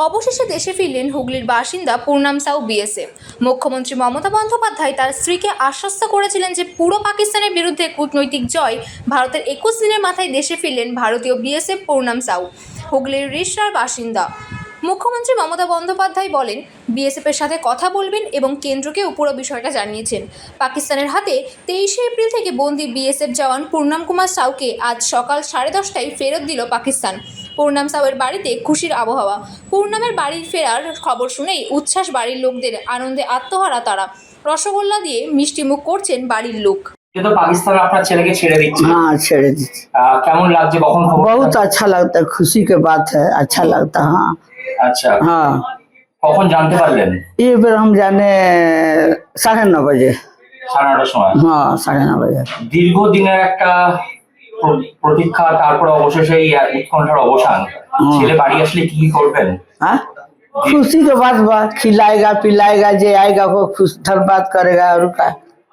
অবশেষে দেশে ফিরলেন হুগলির বাসিন্দা পূর্ণাম সাউ বিএসএফ। মুখ্যমন্ত্রী মমতা বন্দ্যোপাধ্যায় তার স্ত্রীকে আশ্বস্ত করেছিলেন যে পুরো পাকিস্তানের বিরুদ্ধে কূটনৈতিক জয়। ভারতের 21 দিনের মাথায় দেশে ফিরলেন ভারতীয় বিএসএফ পূর্ণাম সাউ, হুগলির রিষড়ার বাসিন্দা। মুখ্যমন্ত্রী মমতা বন্দ্যোপাধ্যায় বলেন, বিএসএফের সাথে কথা বলবেন এবং কেন্দ্রকেও পুরো বিষয়টা জানিয়েছেন। পাকিস্তানের হাতে 23শে এপ্রিল থেকে বন্দী বিএসএফ জওয়ান পূর্ণাম কুমার সাউকে আজ সকাল 10:30টায় ফেরত দিল পাকিস্তান। পূর্ণাম সাউয়ের বাড়িতে খুশির আবহাওয়া। পূর্ণামের বাড়ি ফেরার খবর শুনেই উচ্ছ্বাস বাড়ির লোকদের, আনন্দে আত্মহারা তারা। রসগোল্লা দিয়ে মিষ্টি মুখ করছেন বাড়ির লোক। ये तो पाकिस्तान আপনার ছেলেকে ছেড়ে দিচ্ছে। हाँ छेड़ दीजिए। কেমন লাগছে কখন খবর? बहुत अच्छा लगता है, खुशी के बात है, अच्छा लगता है। हाँ আচ্ছা, हाँ, কখন জানতে পারলেন? ये फिर हम जाने 9:30 बजे। 9:30টার সময়। हाँ 9:30 बजे। দীর্ঘদিনের একটা প্রতীক্ষা, তারপরে অবশেষে এই উৎকণ্ঠার অবসান। ছেলে বাড়ি আসলে কি কি করবেন? हाँ खुशी के बात बा, खिलाएगा पिलाएगा, जे आएगा वो खुश धन्यवाद करेगा और का